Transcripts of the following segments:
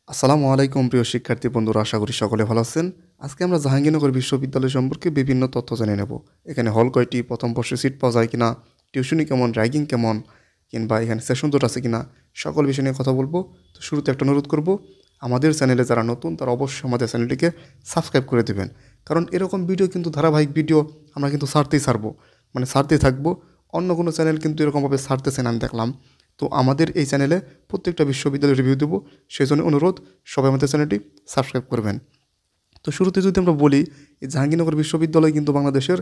আসসালামু আলাইকুম প্রিয় শিক্ষার্থী বন্ধুরা, আশা করি সকলে ভালো আছেন। আজকে আমরা জাহাঙ্গীরনগর বিশ্ববিদ্যালয় সম্পর্কে বিভিন্ন তথ্য জেনে নেব। এখানে হল কয়টি, প্রথম বর্ষে সিট পাওয়া যায় কিনা, টিউশনি কেমন, র্যাগিং কেমন, কিংবা এখানে সেশন জট আছে কিনা, সকল বিষয় নিয়ে কথা বলবো। তো শুরুতে একটা অনুরোধ করব, আমাদের চ্যানেলে যারা নতুন তারা অবশ্যই আমাদের চ্যানেলটিকে সাবস্ক্রাইব করে দেবেন। কারণ এরকম ভিডিও কিন্তু ধারাবাহিক ভিডিও আমরা কিন্তু ছাড়বো, মানে ছাড়তেই থাকবো। অন্য কোনো চ্যানেল কিন্তু এরকমভাবে ছাড়তেছে না আমি দেখলাম। তো আমাদের এই চ্যানেলে প্রত্যেকটা বিশ্ববিদ্যালয়ের রিভিউ দেবো, সেই জন্য অনুরোধ সবাই আমাদের চ্যানেলটি সাবস্ক্রাইব করবেন। তো শুরুতে যদি আমরা বলি, এই জাহাঙ্গীরনগর বিশ্ববিদ্যালয় কিন্তু বাংলাদেশের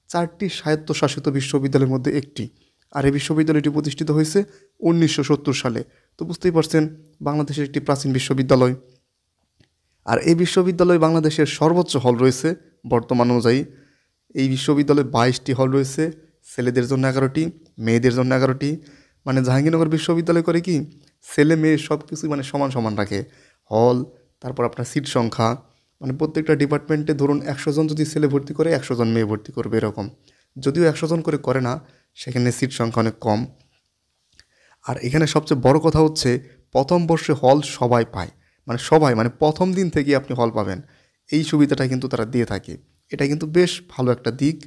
4টি স্বায়ত্তশাসিত বিশ্ববিদ্যালয়ের মধ্যে একটি। আর এই বিশ্ববিদ্যালয়টি প্রতিষ্ঠিত হয়েছে 1970 সালে। তো বুঝতেই পারছেন, বাংলাদেশের একটি প্রাচীন বিশ্ববিদ্যালয়। আর এই বিশ্ববিদ্যালয়ে বাংলাদেশের সর্বোচ্চ হল রয়েছে বর্তমান অনুযায়ী। এই বিশ্ববিদ্যালয়ে 22টি হল রয়েছে, ছেলেদের জন্য 11টি, মেয়েদের জন্য 11টি। মানে জাহাঙ্গীরনগর বিশ্ববিদ্যালয় করে কি, ছেলে মেয়ে সব কিছুই মানে সমান সমান রাখে। হল, তারপর আপনার সিট সংখ্যা, মানে প্রত্যেকটা ডিপার্টমেন্টে ধরুন 100 জন যদি ছেলে ভর্তি করে 100 জন মেয়ে ভর্তি করবে এরকম। যদিও 100 জন করে না, সেখানে সিট সংখ্যা অনেক কম। আর এখানে সবচেয়ে বড় কথা হচ্ছে, প্রথম বর্ষে হল সবাই পায়, মানে সবাই, মানে প্রথম দিন থেকেই আপনি হল পাবেন। এই সুবিধাটা কিন্তু তারা দিয়ে থাকে। এটা কিন্তু বেশ ভালো একটা দিক।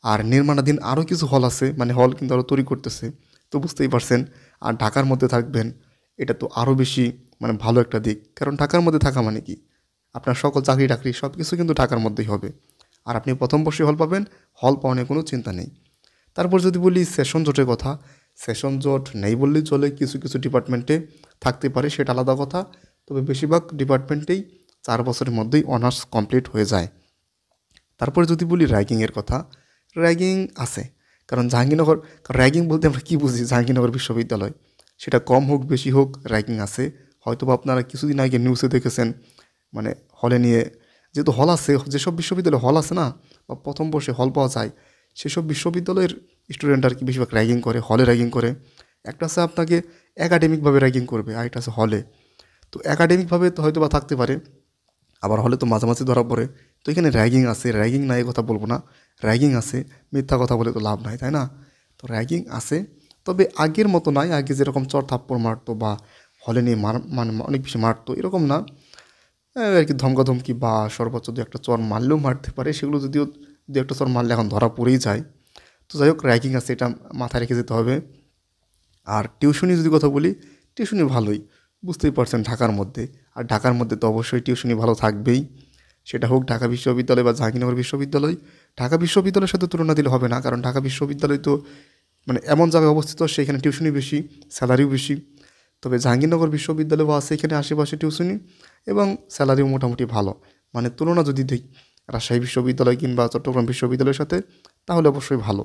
আর নির্মাণাধীন আরও কিছু হল আছে, মানে হল কিন্তু আরও তৈরি করতেছে। তো বুঝতেই পারছেন। আর ঢাকার মধ্যে থাকবেন, এটা তো আরও বেশি মানে ভালো একটা দিক। কারণ ঢাকার মধ্যে থাকা মানে কি, আপনার সকল চাকরি টাকরি সব কিছু কিন্তু ঢাকার মধ্যেই হবে। আর আপনি প্রথম বর্ষে হল পাবেন, হল পাওয়া নিয়ে কোনো চিন্তা নেই। তারপর যদি বলি সেশন জটের কথা, সেশন জট নেই বললেই চলে, কিছু কিছু ডিপার্টমেন্টে থাকতে পারে, সেটা আলাদা কথা। তবে বেশিরভাগ ডিপার্টমেন্টেই 4 বছরের মধ্যেই অনার্স কমপ্লিট হয়ে যায়। তারপরে যদি বলি র্যাগিংয়ের কথা, র্যাগিং আছে। কারণ জাহাঙ্গীরনগর, র্যাগিং বলতে আমরা কী বুঝি, জাহাঙ্গীরনগর বিশ্ববিদ্যালয় সেটা কম হোক বেশি হোক র্যাগিং আছে। হয়তো বা আপনারা কিছুদিন আগে নিউজে দেখেছেন, মানে হলে নিয়ে, যেহেতু হল আছে, যেসব বিশ্ববিদ্যালয়ে হল আছে না, বা প্রথম বর্ষে হল পাওয়া যায়, সেসব বিশ্ববিদ্যালয়ের স্টুডেন্ট আর কি বেশিরভাগ র্যাগিং করে, হলে র্যাগিং করে। একটা আছে আপনাকে একাডেমিকভাবে র্যাগিং করবে, আর একটা আছে হলে। তো একাডেমিকভাবে তো হয়তো বা থাকতে পারে, আবার হলে তো মাঝামাঝি ধরা পড়ে। তো এখানে র্যাগিং আছে, র্যাগিং নাই কথা বলবো না, র্যাগিং আছে, মিথ্যা কথা বলে তো লাভ নাই, তাই না? তো র্যাগিং আছে, তবে আগের মতো নাই। আগে যেরকম চর থাপ্পড় মারতো বা হলে নিয়ে মানে অনেক বেশি মারতো, এরকম না। আর কি ধমকাধমকি বা সর্বোচ্চ দু একটা চর মারলেও মারতে পারে, সেগুলো যদিও দু একটা চর মারলে এখন ধরা পড়েই যায়। তো যাই হোক, র্যাগিং আছে, এটা মাথায় রেখে যেতে হবে। আর টিউশনি যদি কথা বলি, টিউশনি ভালোই, বুঝতেই পারছেন ঢাকার মধ্যে। আর ঢাকার মধ্যে তো অবশ্যই টিউশনি ভালো থাকবেই, সেটা হোক ঢাকা বিশ্ববিদ্যালয় বা জাহাঙ্গীরনগর বিশ্ববিদ্যালয়। ঢাকা বিশ্ববিদ্যালয়ের সাথে তুলনা দিলে হবে না, কারণ ঢাকা বিশ্ববিদ্যালয় তো মানে এমন জায়গায় অবস্থিত, সেখানে টিউশনি বেশি, স্যালারিও বেশি। তবে জাহাঙ্গীরনগর বিশ্ববিদ্যালয় বা আছে এখানে আশেপাশে টিউশনি, এবং স্যালারিও মোটামুটি ভালো। মানে তুলনা যদি দিই রাজশাহী বিশ্ববিদ্যালয় কিংবা চট্টগ্রাম বিশ্ববিদ্যালয়ের সাথে, তাহলে অবশ্যই ভালো।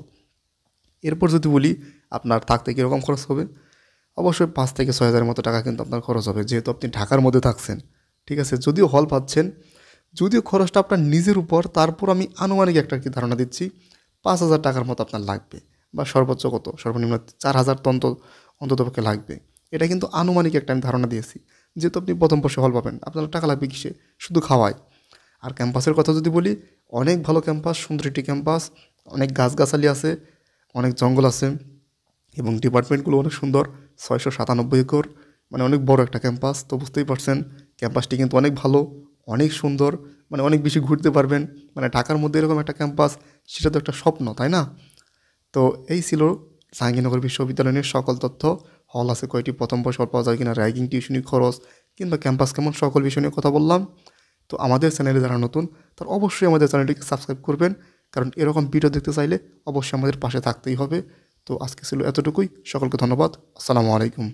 এরপর যদি বলি আপনার থাকতে কীরকম খরচ হবে, অবশ্যই 5 থেকে 6 হাজারের মতো টাকা কিন্তু আপনার খরচ হবে, যেহেতু আপনি ঢাকার মধ্যে থাকছেন। ঠিক আছে, যদিও হল পাচ্ছেন, যদিও খরচটা আপনার নিজের উপর, তারপর আমি আনুমানিক একটা কি ধারণা দিচ্ছি, 5,000 টাকার মতো আপনার লাগবে, বা সর্বোচ্চ কত, সর্বনিম্ন 4,000 তো অন্ততপক্ষে লাগবে। এটা কিন্তু আনুমানিক একটা আমি ধারণা দিয়েছি, যেহেতু আপনি প্রথম বর্ষে হল পাবেন, আপনার টাকা লাগবে কিসে, শুধু খাওয়ায়। আর ক্যাম্পাসের কথা যদি বলি, অনেক ভালো ক্যাম্পাস, সুন্দর একটি ক্যাম্পাস, অনেক গাছগাছালি আছে, অনেক জঙ্গল আছে, এবং ডিপার্টমেন্টগুলো অনেক সুন্দর। 697 একর, মানে অনেক বড় একটা ক্যাম্পাস। তো বুঝতেই পারছেন, ক্যাম্পাসটি কিন্তু অনেক ভালো, অনেক সুন্দর, মানে অনেক বেশি ঘুরতে পারবেন। মানে ঢাকার মধ্যে এরকম একটা ক্যাম্পাস, সেটা তো একটা স্বপ্ন, তাই না? তো এই ছিল জাহাঙ্গীরনগর বিশ্ববিদ্যালয় নিয়ে সকল তথ্য। হল আছে কয়টি, প্রথম বর্ষ হল পাওয়া যায় কিনা, র্যাগিং, টিউশনি খরচ, কিংবা ক্যাম্পাস কেমন, সকল বিষয় নিয়ে কথা বললাম। তো আমাদের চ্যানেলে যারা নতুন, তার অবশ্যই আমাদের চ্যানেলটিকে সাবস্ক্রাইব করবেন, কারণ এরকম ভিডিও দেখতে চাইলে অবশ্যই আমাদের পাশে থাকতেই হবে। তো আজকে ছিল এতটুকুই, সকলকে ধন্যবাদ, আসসালামু আলাইকুম।